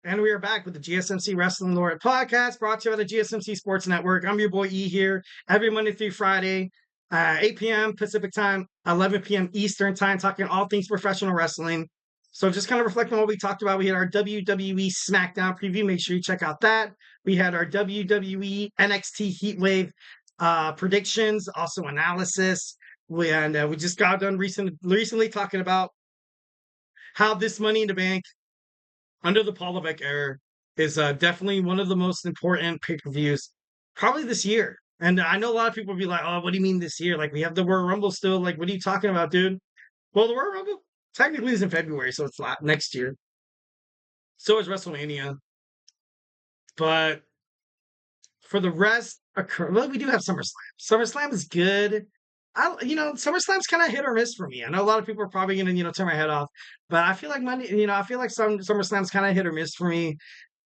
And we are back with the GSMC Wrestling Laureate Podcast, brought to you by the GSMC Sports Network. I'm your boy E here, every Monday through Friday, 8 p.m. Pacific time, 11 p.m. Eastern time, talking all things professional wrestling. So just kind of reflecting on what we talked about. We had our WWE SmackDown preview. Make sure you check out that. We had our WWE NXT Heatwave predictions, also analysis. We just got done recently talking about how this Money in the Bank under the Paul Levesque era is definitely one of the most important pay-per-views probably this year. And I know a lot of people will be like, oh, what do you mean this year? Like, we have the Royal Rumble still. Like, what are you talking about, dude? Well, the Royal Rumble technically is in February, so it's not next year. So is WrestleMania. But for the rest, well, we do have SummerSlam. SummerSlam is good. SummerSlam's kind of hit or miss for me. I know a lot of people are probably going to, turn my head off, but I feel like SummerSlam's kind of hit or miss for me.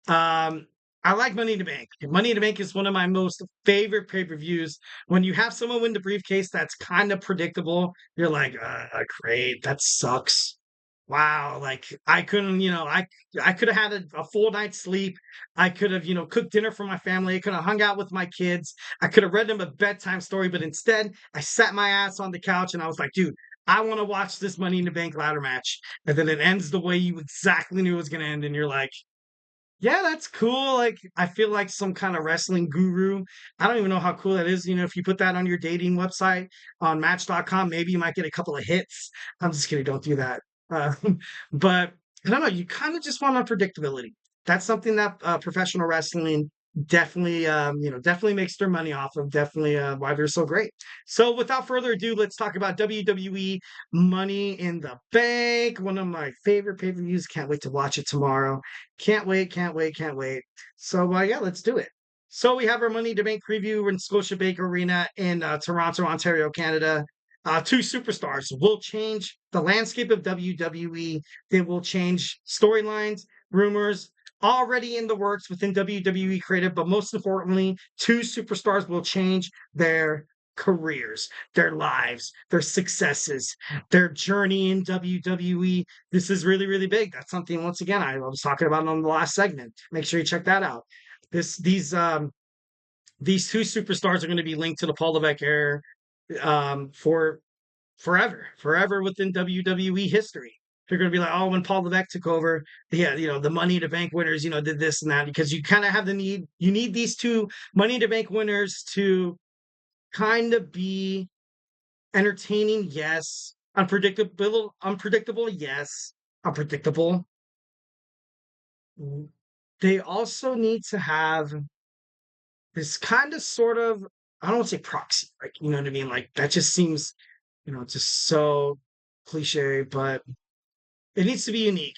I like Money in the Bank. Money in the Bank is one of my most favorite pay-per-views. When you have someone win the briefcase, that's kind of predictable. You're like, great, that sucks. Wow, like I couldn't, I could have had a full night's sleep. I could have, cooked dinner for my family. I could have hung out with my kids. I could have read them a bedtime story, but instead I sat my ass on the couch and I was like, dude, I want to watch this Money in the Bank ladder match. And then it ends the way you exactly knew it was going to end. And you're like, yeah, that's cool. Like, I feel like some kind of wrestling guru. I don't even know how cool that is. If you put that on your dating website on Match.com, maybe you might get a couple of hits. I'm just kidding. Don't do that. Uh, but I don't know. You kind of just want unpredictability. That's something that professional wrestling definitely makes their money off of. Definitely why they're so great. So without further ado, let's talk about WWE Money in the Bank. One of my favorite pay-per-views. Can't wait to watch it tomorrow. Can't wait, can't wait, can't wait. So yeah, let's do it. So we have our Money in the Bank preview in Scotiabank Arena in Toronto, Ontario, Canada. Two superstars will change the landscape of WWE. They will change storylines, rumors, already in the works within WWE Creative, but most importantly, two superstars will change their careers, their lives, their successes, their journey in WWE. This is really, really big. That's something, once again, I was talking about on the last segment. Make sure you check that out. These two superstars are going to be linked to the Paul Levesque era for forever within WWE history. They're going to be like, oh, when Paul Levesque took over, yeah, the Money in the Bank winners, did this and that, because you kind of have you need these two Money in the Bank winners to kind of be entertaining, yes, unpredictable, yes, unpredictable. They also need to have this kind of sort of, I don't want to say proxy, like, you know what I mean? Like, that just seems, just so cliche, but it needs to be unique.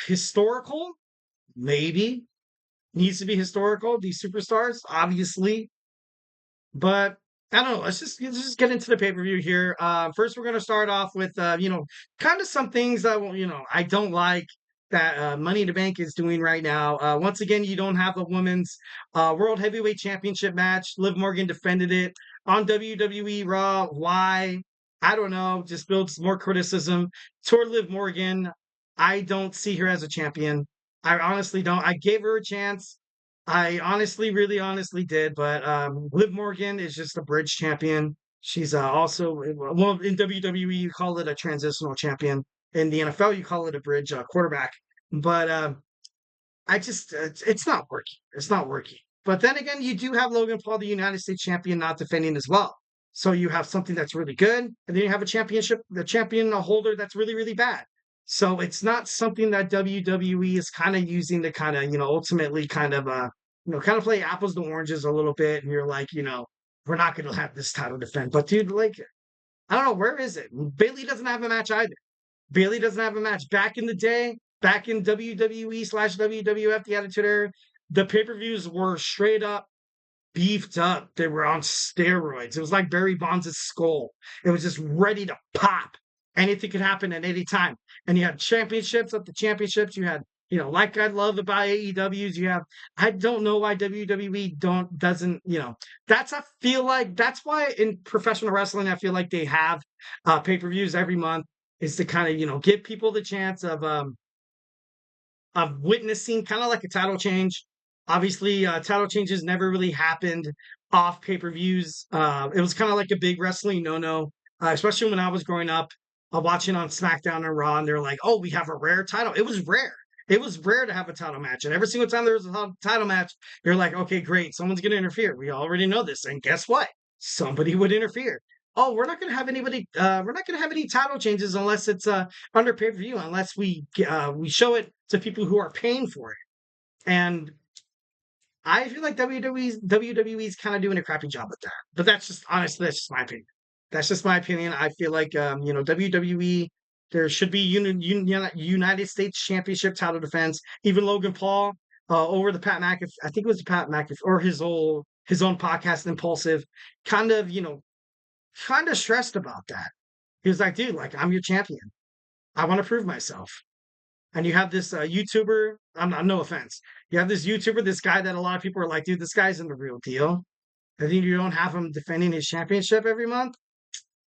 Historical, maybe. Needs to be historical. These superstars, obviously. But I don't know. Let's just get into the pay-per-view here. First, we're going to start off with, kind of some things that, I don't like that Money in the Bank is doing right now. Once again, you don't have a women's World Heavyweight Championship match. Liv Morgan defended it on WWE Raw. Why? I don't know. Just builds more criticism toward Liv Morgan. I don't see her as a champion. I honestly don't. I gave her a chance. I honestly, really honestly did, but Liv Morgan is just a bridge champion. She's also, well, in WWE, you call it a transitional champion. In the NFL, you call it a bridge quarterback. But it's not working. It's not working. But then again, you do have Logan Paul, the United States champion, not defending as well. So you have something that's really good, and then you have the champion holder that's really, really bad. So it's not something that WWE is kind of using to kind of, ultimately kind of, kind of play apples to oranges a little bit. And you're like, we're not going to have this title defend. But dude, like, I don't know, where is it? Bayley doesn't have a match either. Bayley doesn't have a match. Back in the day, back in WWE/WWF, the Attitude Era, the pay-per-views were straight up beefed up. They were on steroids. It was like Barry Bonds' skull. It was just ready to pop. Anything could happen at any time. And you had championships up the championships. You had, like I love about AEWs, you have, I don't know why WWE doesn't, I feel like that's why in professional wrestling, I feel like they have pay-per-views every month, is to kind of, give people the chance of of witnessing kind of like a title change. Obviously, title changes never really happened off pay-per-views. It was kind of like a big wrestling no-no, especially when I was growing up, watching on SmackDown and Raw, and they're like, "Oh, we have a rare title." It was rare. It was rare to have a title match, and every single time there was a title match, they're like, "Okay, great, someone's going to interfere. We already know this." And guess what? Somebody would interfere. Oh, we're not going to have anybody. We're not going to have any title changes unless it's under pay-per-view, unless we show it to people who are paying for it. And I feel like WWE's kind of doing a crappy job with that. But that's just honestly, that's just my opinion. That's just my opinion. I feel like WWE, there should be United States Championship title defense. Even Logan Paul over the Pat McAfee, I think it was Pat McAfee or his own podcast, Impulsive, kind of stressed about that. He was like, dude, like I'm your champion. I want to prove myself. And you have this YouTuber. I'm not, no offense. You have this YouTuber, this guy that a lot of people are like, dude, this guy's in the real deal. I think you don't have him defending his championship every month.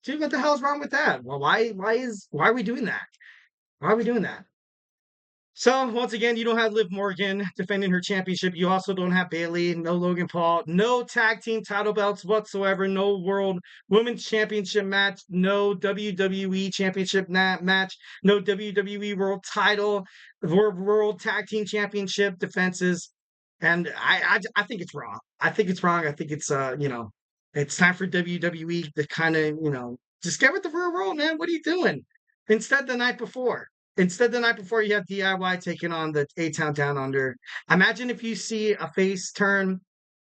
Dude, what the hell's wrong with that? Well, why are we doing that? Why are we doing that? So once again, you don't have Liv Morgan defending her championship. You also don't have Bayley, no Logan Paul, no tag team title belts whatsoever, no World Women's Championship match, no WWE Championship match, no WWE World Title, World Tag Team Championship defenses, and I think it's wrong. I think it's wrong. I think it's it's time for WWE to kind of just get with the real world, man. What are you doing? Instead, the night before. Instead, the night before, you have DIY taking on the A-Town Down Under. Imagine if you see a face turn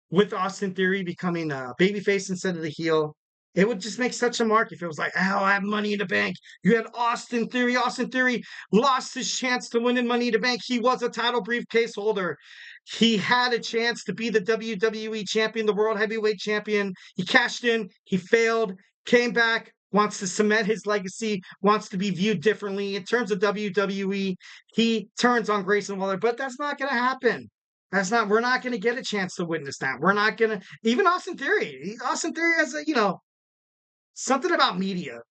with Austin Theory becoming a babyface instead of the heel. It would just make such a mark if it was like, oh, I have Money in the Bank. You had Austin Theory. Austin Theory lost his chance to win in Money in the Bank. He was a title briefcase holder. He had a chance to be the WWE champion, the World Heavyweight Champion. He cashed in. He failed. Came back. Wants to cement his legacy, wants to be viewed differently. In terms of WWE, he turns on Grayson Waller, but that's not going to happen. We're not going to get a chance to witness that. We're not going to, even Austin Theory has something about media.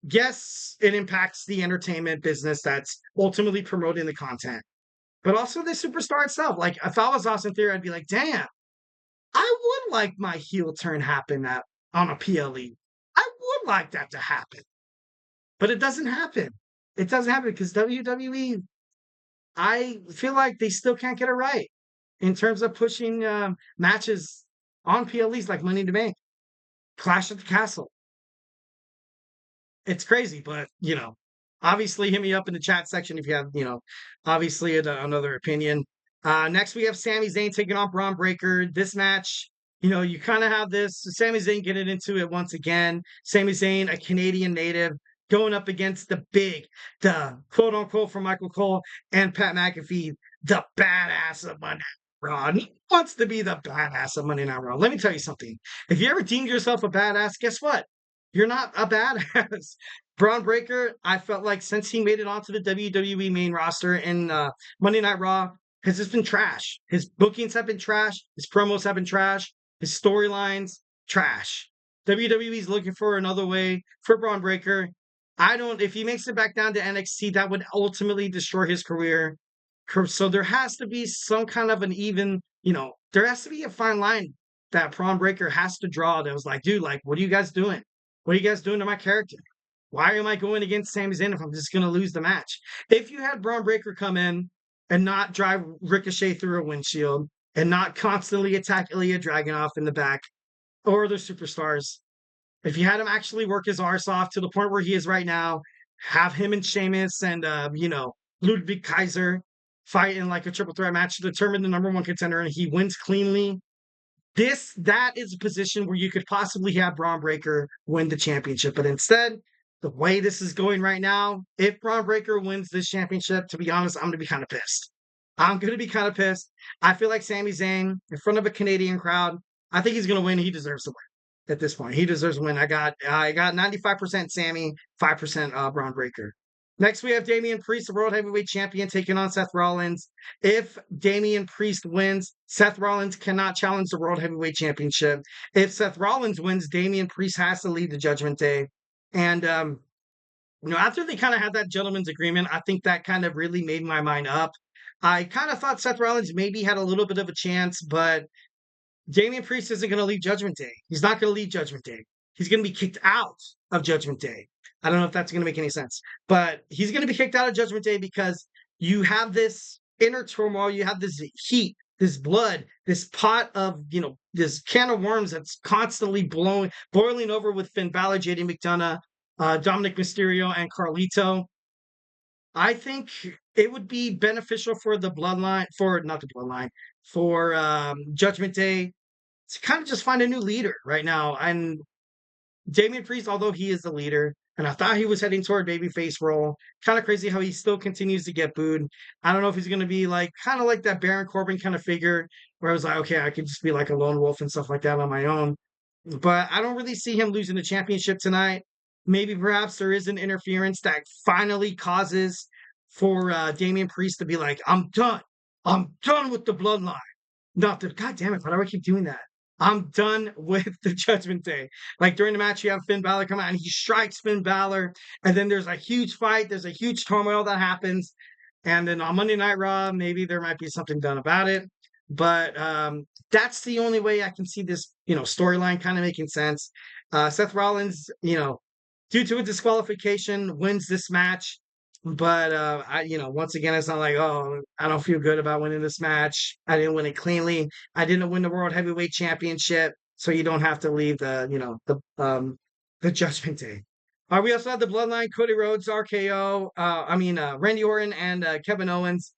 Yes, it impacts the entertainment business that's ultimately promoting the content, but also the superstar itself. Like, if I was Austin Theory, I'd be like, damn, I would like my heel turn happen on a PLE. I would like that to happen, but it doesn't happen. It doesn't happen because WWE, I feel like they still can't get it right in terms of pushing matches on PLEs like Money in the Bank, Clash at the Castle. It's crazy, but obviously hit me up in the chat section if you have, obviously another opinion. Next we have Sami Zayn taking on Bron Breakker. This match, you kind of have this Sami Zayn getting into it once again. Sami Zayn, a Canadian native, going up against the quote unquote for Michael Cole and Pat McAfee, the badass of Monday Night Raw. He wants to be the badass of Monday Night Raw. Let me tell you something. If you ever deemed yourself a badass, guess what? You're not a badass. Bron Breakker, I felt like since he made it onto the WWE main roster in Monday Night Raw, has just been trash. His bookings have been trash. His promos have been trash. His storylines, trash. WWE's looking for another way for Bron Breakker. If he makes it back down to NXT, that would ultimately destroy his career. So there has to be some kind of an even, there has to be a fine line that Bron Breakker has to draw that was like, dude, like, what are you guys doing? What are you guys doing to my character? Why am I going against Sami Zayn if I'm just going to lose the match? If you had Bron Breakker come in and not drive Ricochet through a windshield and not constantly attack Ilya Dragunov in the back or other superstars, if you had him actually work his arse off to the point where he is right now, have him and Sheamus and, Ludwig Kaiser fight in like a triple threat match to determine the number one contender and he wins cleanly, that is a position where you could possibly have Bron Breakker win the championship. But instead, the way this is going right now, if Bron Breakker wins this championship, to be honest, I'm going to be kind of pissed. I feel like Sami Zayn, in front of a Canadian crowd, I think he's going to win. He deserves to win at this point. He deserves to win. I got 95% Sami, 5% Bron Breakker. Next, we have Damien Priest, the World Heavyweight Champion, taking on Seth Rollins. If Damien Priest wins, Seth Rollins cannot challenge the World Heavyweight Championship. If Seth Rollins wins, Damien Priest has to lead the Judgment Day. And after they kind of had that gentleman's agreement, I think that kind of really made my mind up. I kind of thought Seth Rollins maybe had a little bit of a chance, but Damien Priest isn't going to leave Judgment Day. He's not going to leave Judgment Day. He's going to be kicked out of Judgment Day. I don't know if that's going to make any sense, but he's going to be kicked out of Judgment Day because you have this inner turmoil. You have this heat, this blood, this pot of, this can of worms that's constantly boiling over with Finn Balor, JD McDonough, Dominic Mysterio, and Carlito. I think it would be beneficial for the bloodline, not the bloodline, for Judgment Day to kind of just find a new leader right now. And Damien Priest, although he is the leader, and I thought he was heading toward babyface role, kind of crazy how he still continues to get booed. I don't know if he's going to be kind of like that Baron Corbin kind of figure where I was like, okay, I could just be like a lone wolf and stuff like that on my own. But I don't really see him losing the championship tonight. Maybe perhaps there is an interference that finally causes for Damien Priest to be like, I'm done. I'm done with the bloodline. God damn it, why do I keep doing that? I'm done with the Judgment Day. Like during the match, you have Finn Balor come out and he strikes Finn Balor. And then there's a huge fight. There's a huge turmoil that happens. And then on Monday Night Raw, maybe there might be something done about it. But that's the only way I can see this, storyline kind of making sense. Seth Rollins, due to a disqualification, wins this match. But once again, it's not like, oh, I don't feel good about winning this match. I didn't win it cleanly. I didn't win the World Heavyweight Championship, so you don't have to leave the Judgment Day. We also had the Bloodline, Cody Rhodes, RKO. Randy Orton and Kevin Owens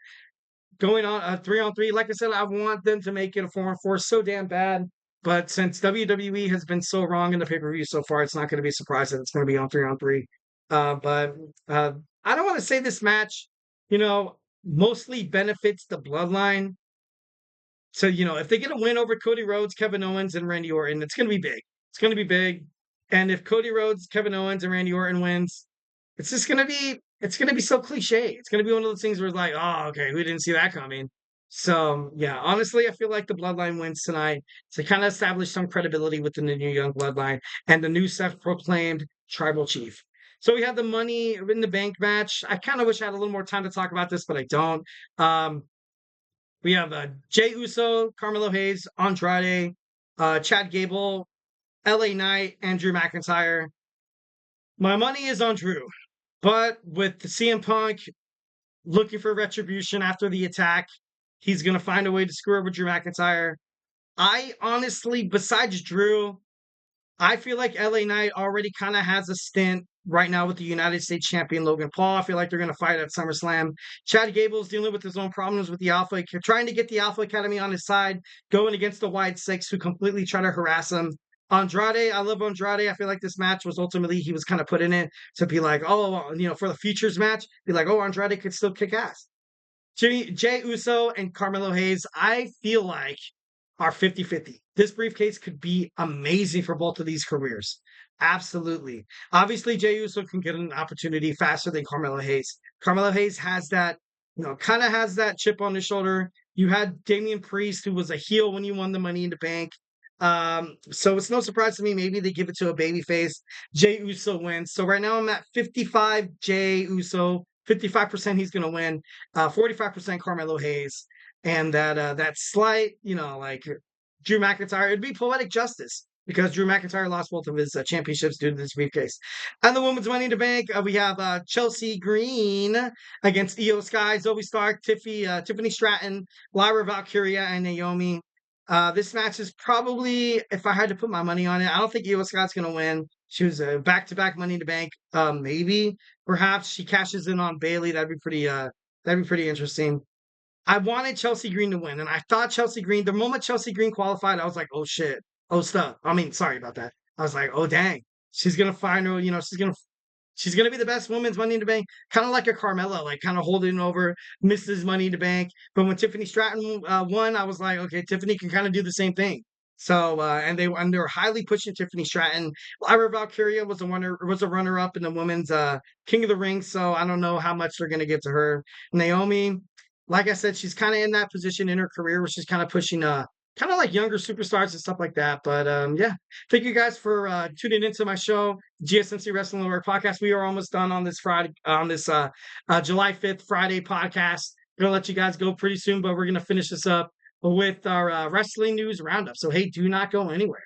going on a 3-on-3. Like I said, I want them to make it a 4-on-4 so damn bad. But since WWE has been so wrong in the pay-per-view so far, it's not going to be a surprise that it's going to be on 3-on-3. But I don't want to say this match, mostly benefits the bloodline. So, if they get a win over Cody Rhodes, Kevin Owens, and Randy Orton, it's going to be big. It's going to be big. And if Cody Rhodes, Kevin Owens, and Randy Orton wins, it's going to be so cliche. It's going to be one of those things where it's like, oh, okay, we didn't see that coming. So, yeah, honestly, I feel like the bloodline wins tonight to kind of establish some credibility within the new young bloodline and the new self-proclaimed tribal chief. So we have the Money in the Bank match. I kind of wish I had a little more time to talk about this, but I don't. We have Jey Uso, Carmelo Hayes, Andrade, Chad Gable, LA Knight, and Drew McIntyre. My money is on Drew, but with the CM Punk looking for retribution after the attack, he's going to find a way to screw over Drew McIntyre. I honestly, besides Drew, I feel like LA Knight already kind of has a stint right now with the United States champion Logan Paul. I feel like they're going to fight at SummerSlam. Chad Gable's dealing with his own problems with the Alpha, trying to get the Alpha Academy on his side, going against the Wide Six who completely try to harass him. Andrade, I love Andrade. I feel like this match was ultimately, he was kind of put in it to be like, oh, for the futures match, be like, oh, Andrade could still kick ass. Jey Uso and Carmelo Hayes, I feel like are 50-50. This briefcase could be amazing for both of these careers. Absolutely. Obviously, Jey Uso can get an opportunity faster than Carmelo Hayes. Carmelo Hayes has that, kind of has that chip on his shoulder. You had Damien Priest, who was a heel when you won the Money in the Bank. So it's no surprise to me. Maybe they give it to a babyface. Jey Uso wins. So right now I'm at 55 Jey Uso. 55% he's going to win. 45% Carmelo Hayes. And that slight, Drew McIntyre, it'd be poetic justice because Drew McIntyre lost both of his championships due to this briefcase. And the Women's Money in the Bank, we have Chelsea Green against Io Sky, Zoe Stark, Tiffany Stratton, Lyra Valkyria, and Naomi. This match is probably, if I had to put my money on it, I don't think Io Sky's going to win. She was a back-to-back Money in the Bank. Maybe, perhaps she cashes in on Bayley. That'd be pretty interesting. I wanted Chelsea Green to win, and I thought Chelsea Green, the moment Chelsea Green qualified, I was like, oh shit, oh stuff. Sorry about that. I was like, oh dang, she's gonna find her, she's gonna be the best women's Money in the Bank, kind of like a Carmella, like kind of holding over Mrs. Money in the Bank. But when Tiffany Stratton won, I was like, okay, Tiffany can kind of do the same thing. So and they were highly pushing Tiffany Stratton. Lyra Valkyria was a runner up in the women's King of the Ring. So I don't know how much they're gonna give to her. Naomi, like I said, she's kind of in that position in her career where she's kind of pushing kind of like younger superstars and stuff like that. But yeah, thank you guys for tuning into my show, GSMC Wrestling Laureate Podcast. We are almost done on this Friday, on this July 5th Friday podcast. Gonna let you guys go pretty soon, but we're gonna finish this up with our wrestling news roundup. So hey, do not go anywhere.